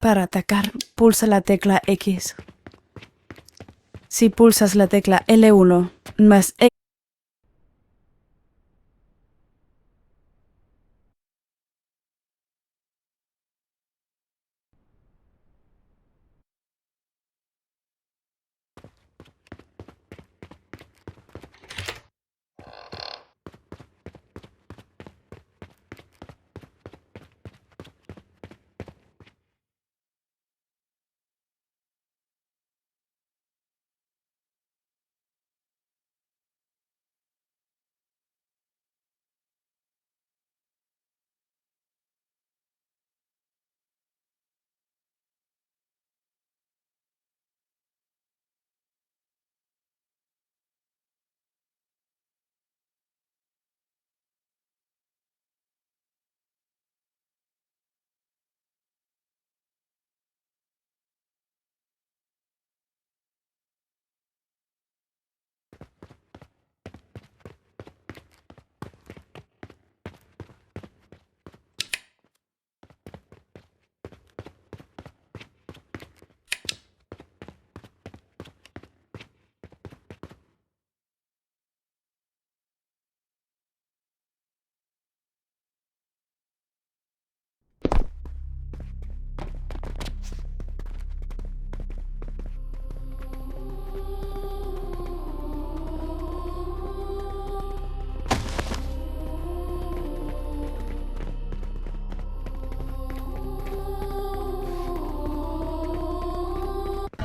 Para atacar, pulsa la tecla X. Si pulsas la tecla L1 más X,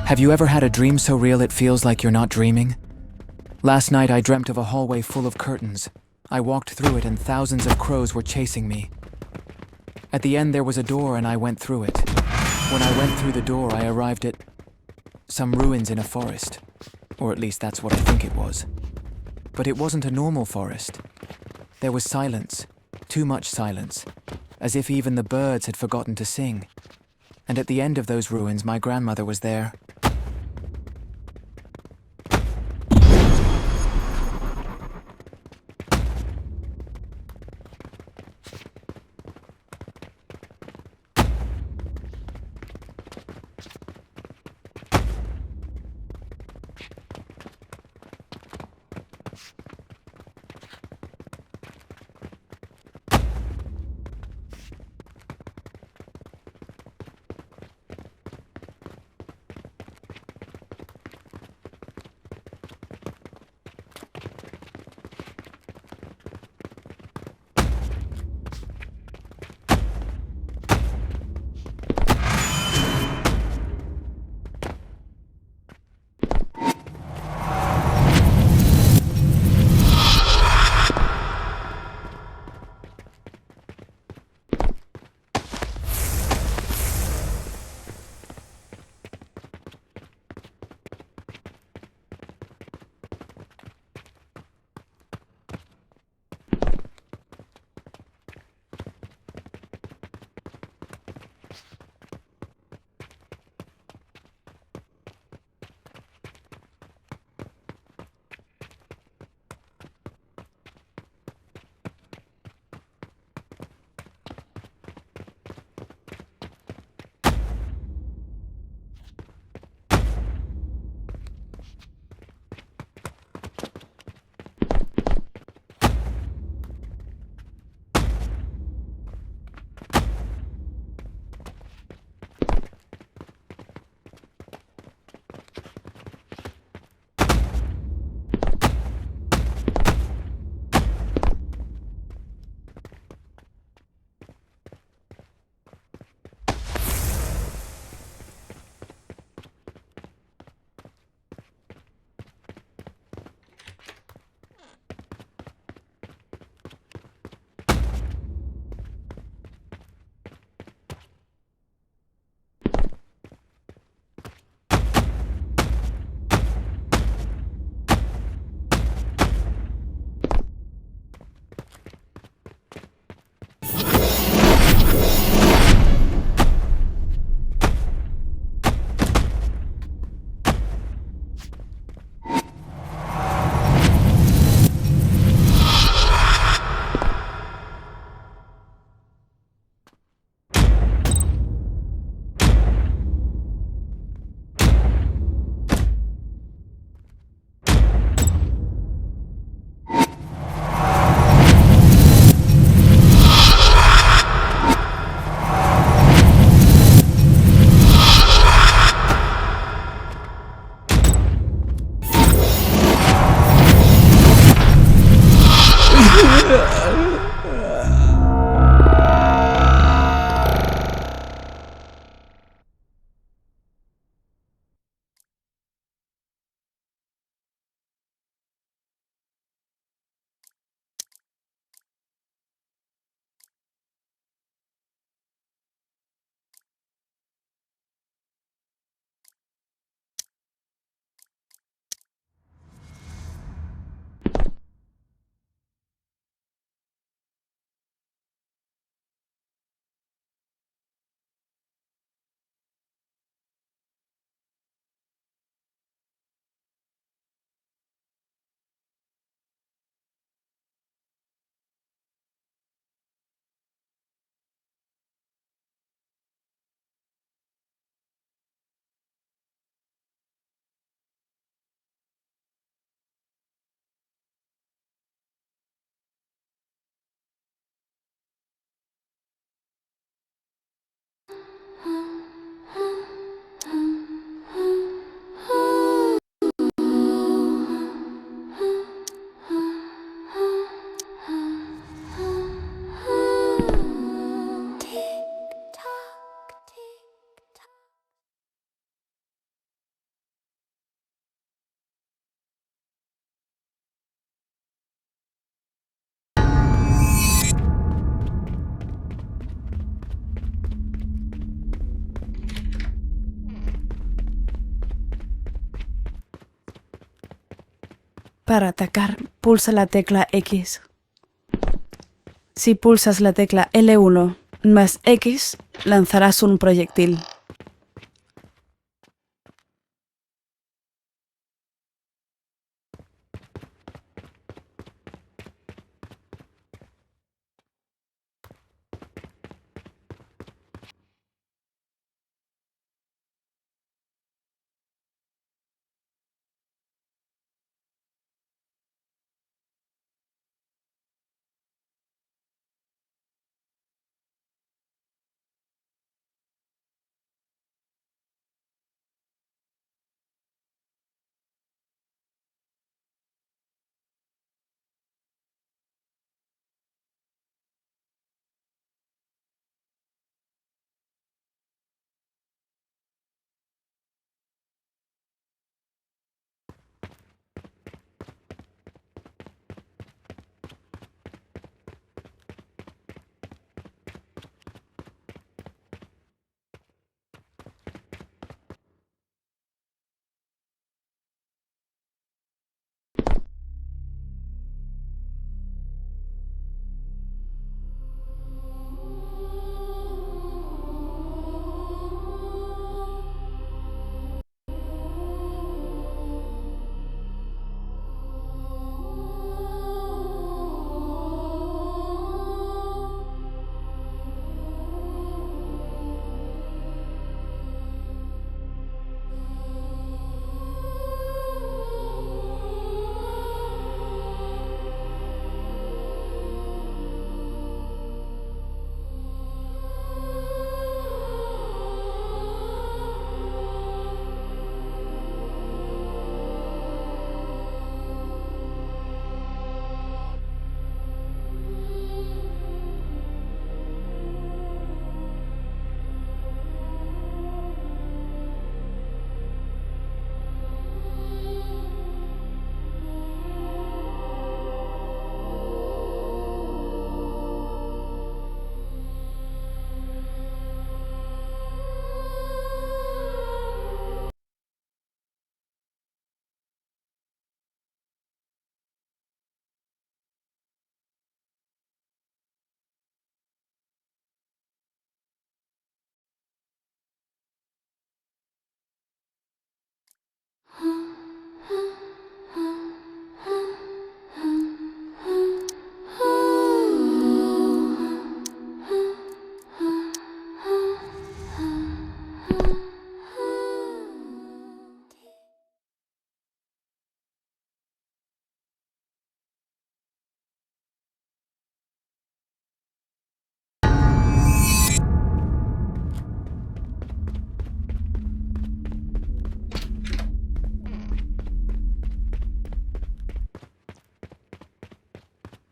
Have you ever had a dream so real it feels like you're not dreaming? Last night I dreamt of a hallway full of curtains. I walked through it and thousands of crows were chasing me. At the end there was a door and I went through it. When I went through the door I arrived at some ruins in a forest. Or at least that's what I think it was. But it wasn't a normal forest. There was silence, too much silence, as if even the birds had forgotten to sing. And at the end of those ruins my grandmother was there. Para atacar, pulsa la tecla X. Si pulsas la tecla L1 más X, lanzarás un proyectil.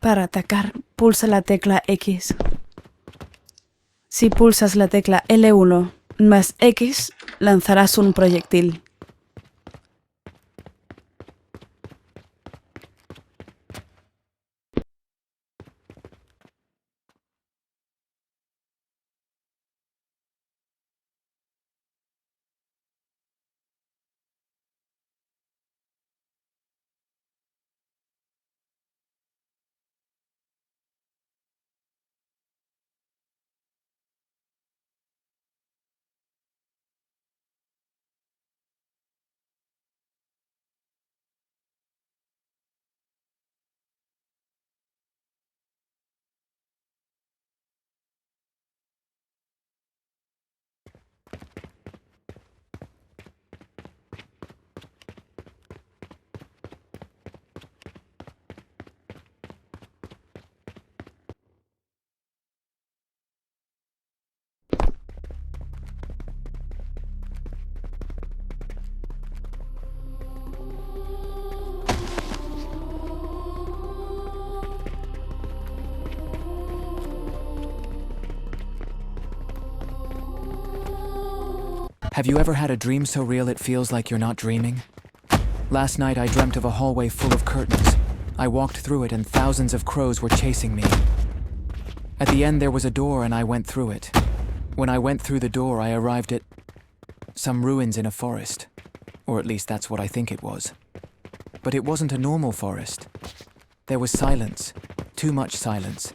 Para atacar, pulsa la tecla X. Si pulsas la tecla L1 más X, lanzarás un proyectil. Have you ever had a dream so real it feels like you're not dreaming? Last night I dreamt of a hallway full of curtains. I walked through it and thousands of crows were chasing me. At the end there was a door and I went through it. When I went through the door I arrived at some ruins in a forest. Or at least that's what I think it was. But it wasn't a normal forest. There was silence, too much silence,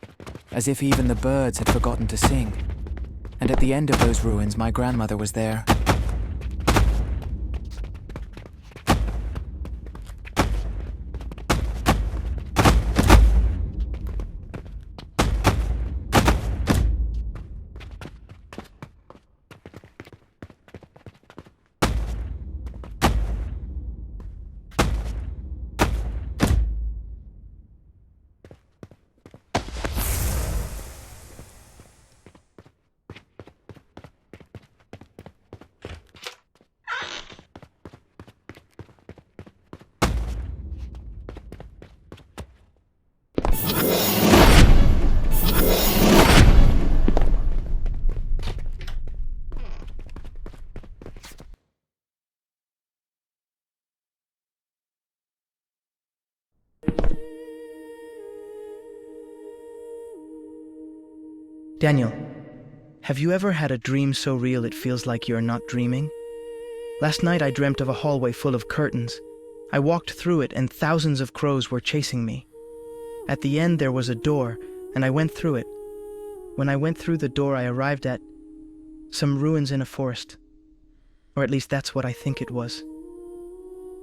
as if even the birds had forgotten to sing. And at the end of those ruins, my grandmother was there. Daniel, have you ever had a dream so real it feels like you're not dreaming? Last night I dreamt of a hallway full of curtains. I walked through it and thousands of crows were chasing me. At the end there was a door, and I went through it. When I went through the door, I arrived at some ruins in a forest. Or at least that's what I think it was.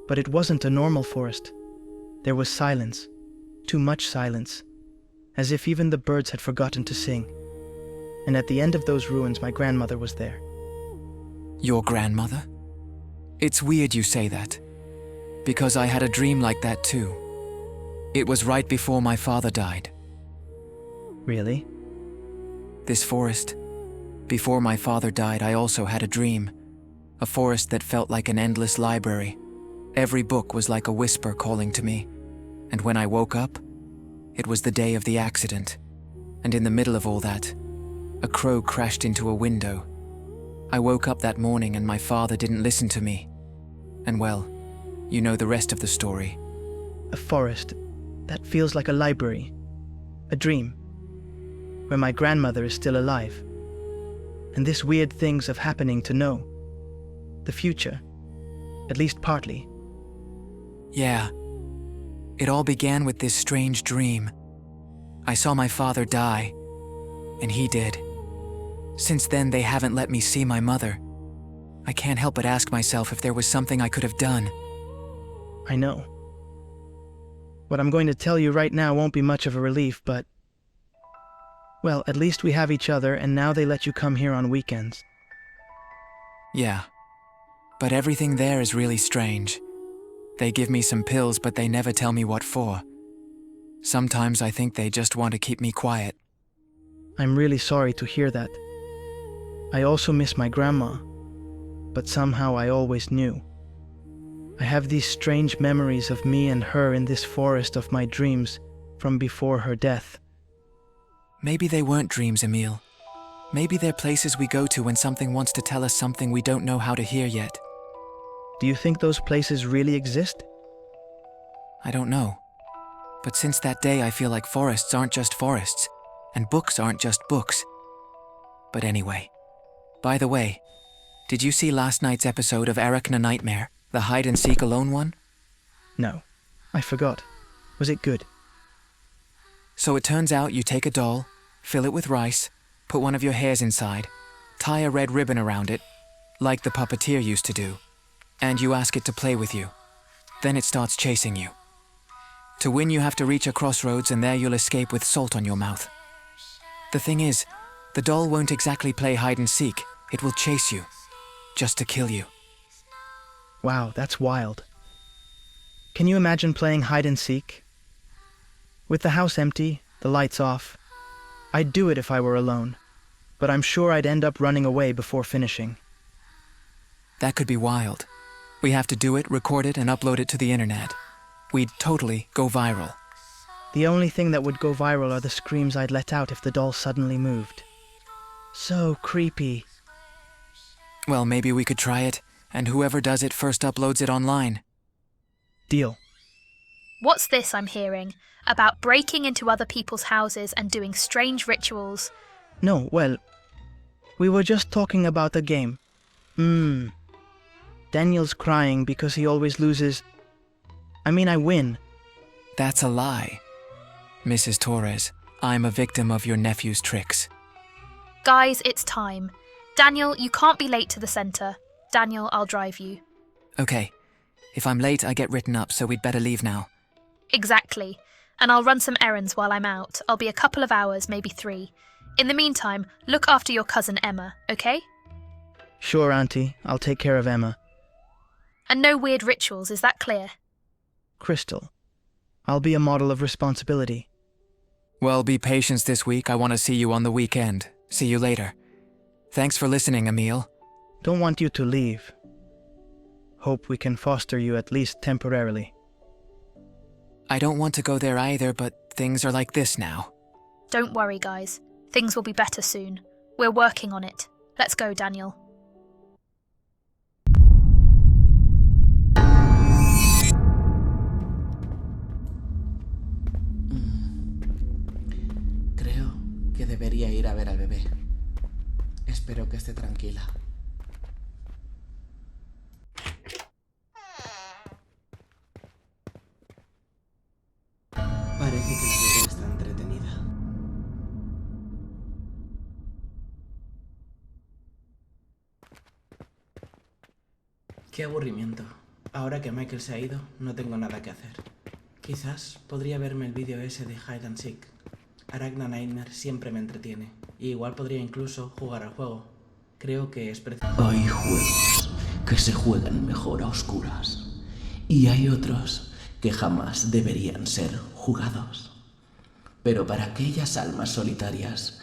But it wasn't a normal forest. There was silence, too much silence, as if even the birds had forgotten to sing. And at the end of those ruins, my grandmother was there. Your grandmother? It's weird you say that, because I had a dream like that too. It was right before my father died. Really? This forest. Before my father died, I also had a dream. A forest that felt like an endless library. Every book was like a whisper calling to me. And when I woke up, it was the day of the accident. And in the middle of all that, a crow crashed into a window. I woke up that morning and my father didn't listen to me. And well, you know the rest of the story. A forest that feels like a library. A dream. Where my grandmother is still alive. And this weird things of happening to know. The future. At least partly. Yeah. It all began with this strange dream. I saw my father die, and he did. Since then, they haven't let me see my mother. I can't help but ask myself if there was something I could have done. I know. What I'm going to tell you right now won't be much of a relief, but... well, at least we have each other, and now they let you come here on weekends. Yeah. But everything there is really strange. They give me some pills, but they never tell me what for. Sometimes I think they just want to keep me quiet. I'm really sorry to hear that. I also miss my grandma, but somehow I always knew. I have these strange memories of me and her in this forest of my dreams from before her death. Maybe they weren't dreams, Emil. Maybe they're places we go to when something wants to tell us something we don't know how to hear yet. Do you think those places really exist? I don't know. But since that day, I feel like forests aren't just forests, and books aren't just books. But anyway. By the way, did you see last night's episode of Arachna Nightmare, the hide-and-seek alone one? No, I forgot. Was it good? So it turns out you take a doll, fill it with rice, put one of your hairs inside, tie a red ribbon around it, like the puppeteer used to do, and you ask it to play with you. Then it starts chasing you. To win, you have to reach a crossroads, and there you'll escape with salt on your mouth. The thing is, the doll won't exactly play hide-and-seek. It will chase you, just to kill you. Wow, that's wild. Can you imagine playing hide-and-seek? With the house empty, the lights off. I'd do it if I were alone, but I'm sure I'd end up running away before finishing. That could be wild. We have to do it, record it, and upload it to the internet. We'd totally go viral. The only thing that would go viral are the screams I'd let out if the doll suddenly moved. So creepy. Well, maybe we could try it, and whoever does it first uploads it online. Deal. What's this I'm hearing? About breaking into other people's houses and doing strange rituals? No, well, we were just talking about a game. Daniel's crying because he always loses. I mean, I win. That's a lie. Mrs. Torres, I'm a victim of your nephew's tricks. Guys, it's time. Daniel, you can't be late to the centre. Daniel, I'll drive you. Okay. If I'm late, I get written up, so we'd better leave now. Exactly. And I'll run some errands while I'm out. I'll be a couple of hours, maybe 3. In the meantime, look after your cousin Emma, okay? Sure, Auntie. I'll take care of Emma. And no weird rituals, is that clear? Crystal. I'll be a model of responsibility. Well, be patient this week. I want to see you on the weekend. See you later. Thanks for listening, Emil. Don't want you to leave. Hope we can foster you at least temporarily. I don't want to go there either, but things are like this now. Don't worry, guys. Things will be better soon. We're working on it. Let's go, Daniel. Creo que debería ir a ver al bebé. Espero que esté tranquila. Parece que la bebé está entretenida. Qué aburrimiento. Ahora que Michael se ha ido, no tengo nada que hacer. Quizás podría verme el vídeo ese de Hide and Seek. Arachna Nightmare siempre me entretiene. Y igual podría incluso jugar al juego. Creo que es preciso. Hay juegos que se juegan mejor a oscuras. Y hay otros que jamás deberían ser jugados. Pero para aquellas almas solitarias,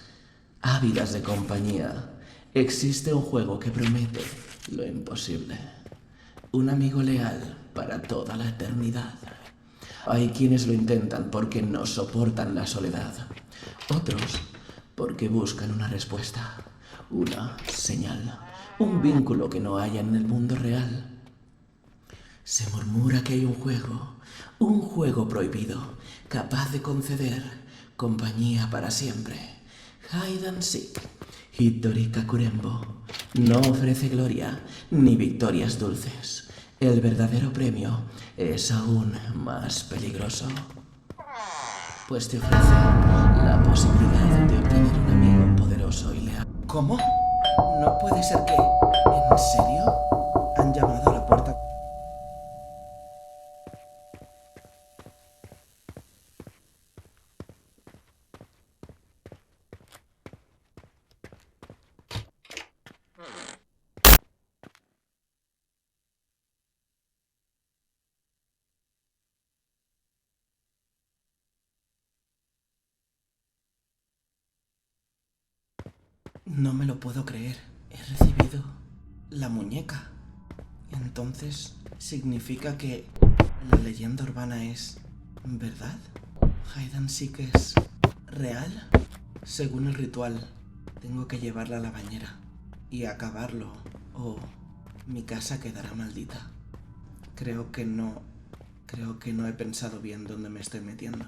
ávidas de compañía, existe un juego que promete lo imposible. Un amigo leal para toda la eternidad. Hay quienes lo intentan porque no soportan la soledad. Otros porque buscan una respuesta, una señal, un vínculo que no hay en el mundo real. Se murmura que hay un juego prohibido, capaz de conceder compañía para siempre. Hide and Seek, Hitori Kakurembo, no ofrece gloria ni victorias dulces. El verdadero premio es aún más peligroso, pues te ofrece la posibilidad de obtener un amigo poderoso y leal. ¿Cómo? No puede ser que... ¿En serio? Han llamado a la puerta. No me lo puedo creer. He recibido la muñeca. Entonces, ¿significa que la leyenda urbana es verdad? ¿Hide and Seek es real? Según el ritual, tengo que llevarla a la bañera y acabarlo, o mi casa quedará maldita. Creo que no he pensado bien dónde me estoy metiendo.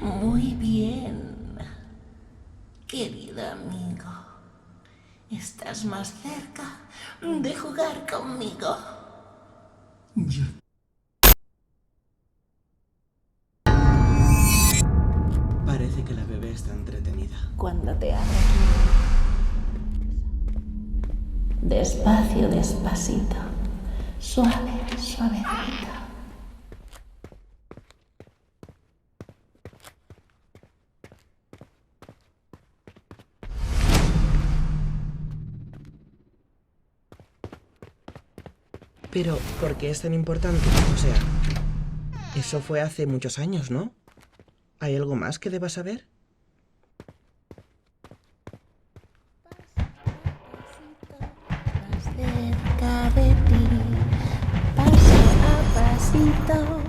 Muy bien. Querido amigo, estás más cerca de jugar conmigo. Parece que la bebé está entretenida. Cuando te abra. Despacio, despacito. Suave, suavecito. Pero, ¿por qué es tan importante? O sea, eso fue hace muchos años, ¿no? ¿Hay algo más que deba saber? Más cerca de ti. Paso a pasito.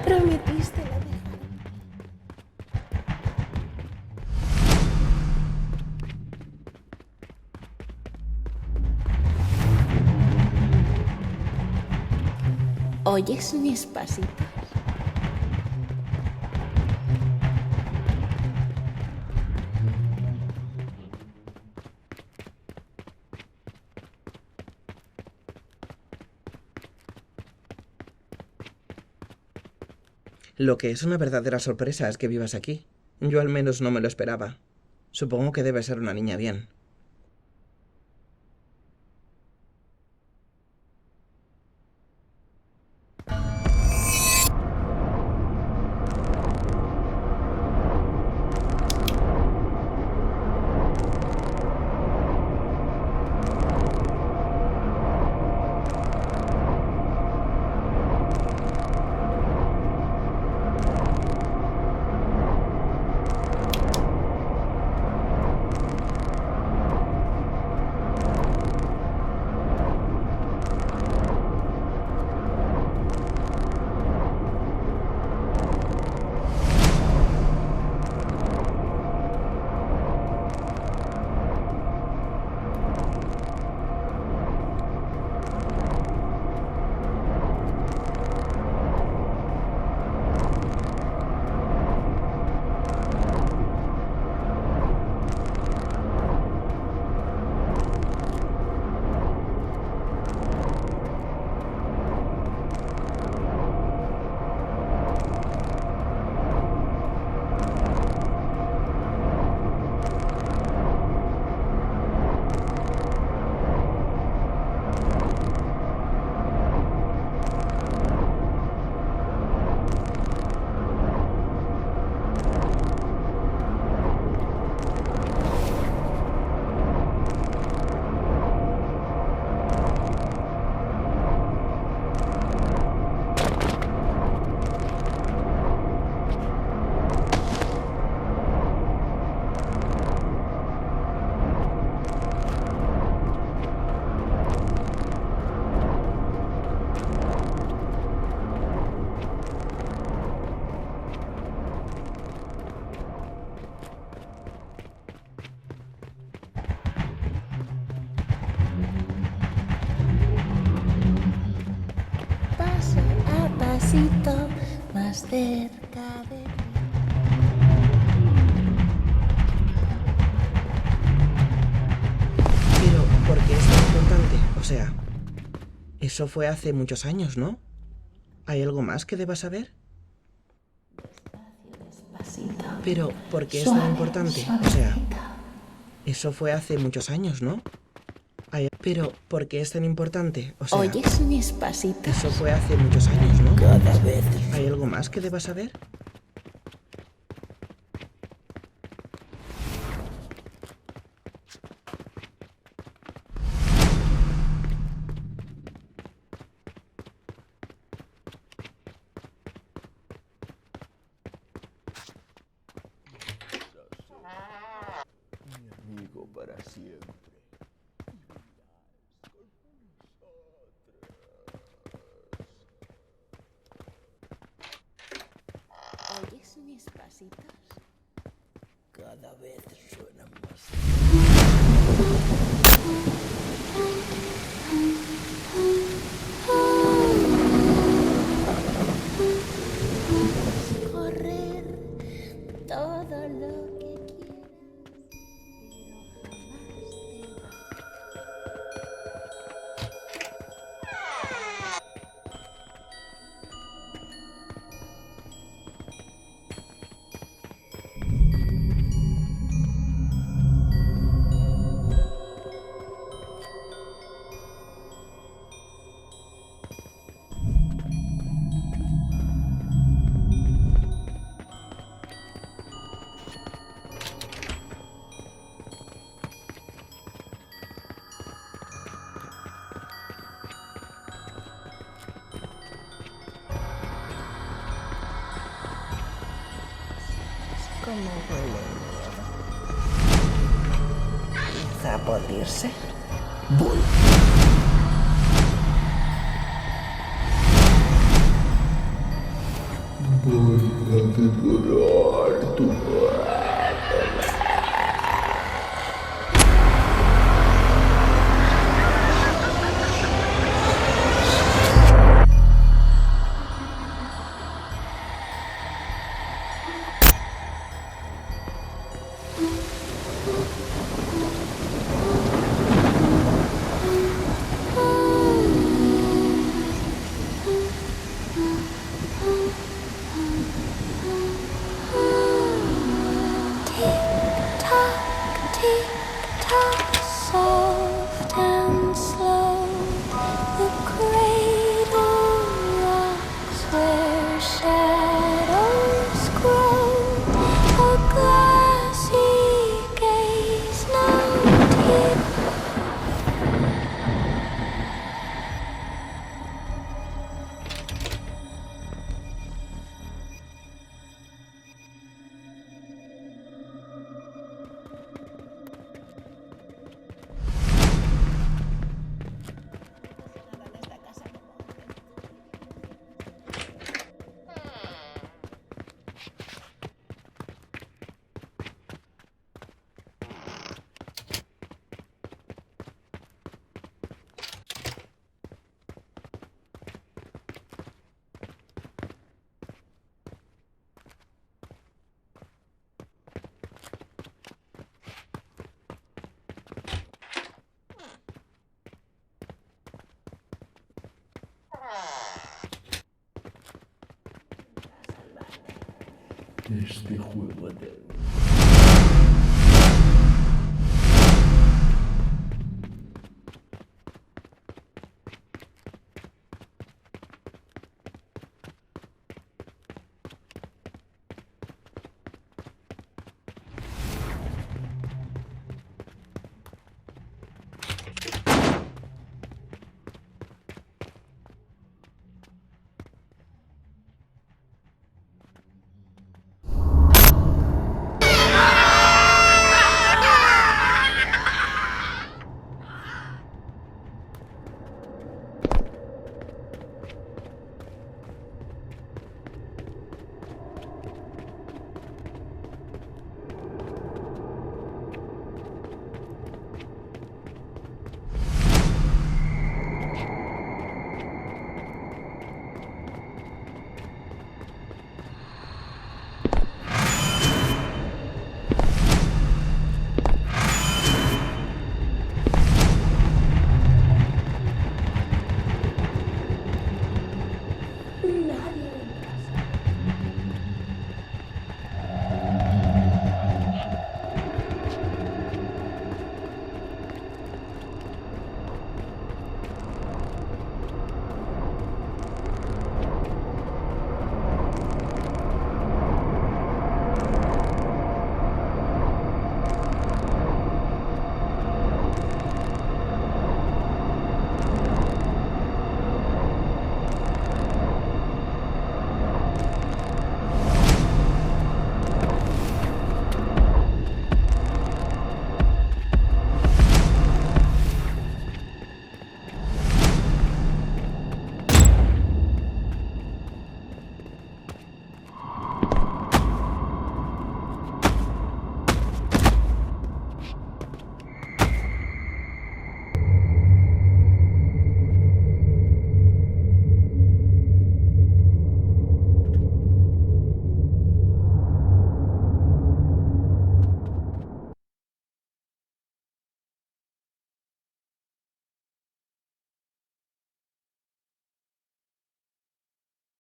Prometiste la dejar. ¿Oyes mis pasitos? Lo que es una verdadera sorpresa es que vivas aquí. Yo al menos no me lo esperaba. Supongo que debe ser una niña bien. Paso a pasito. Más cerca de ti. Pero, ¿por qué es tan importante? O sea, eso fue hace muchos años, ¿no? ¿Hay algo más que deba saber? Despacito. Pero, ¿por qué es Suave, tan importante? O sea, suavecito. eso fue hace muchos años, ¿no? Pero, ¿por qué es tan importante? O sea, ¿Oyes mis pasitos? eso fue hace muchos años, ¿no? Cada vez. ¿Hay algo más que deba saber? Mi amigo para siempre. pasitos. Cada vez suenan más. Correr todo lo que quieras, pero jamás te va. ¿Cómo huele el miedo? Empieza a podrirse. Voy. Voy a devorar tu alma. Tick-tock, soft and slow. The cradle rocks where shadows grow. A glassy gaze, no tears. Este juego eterno.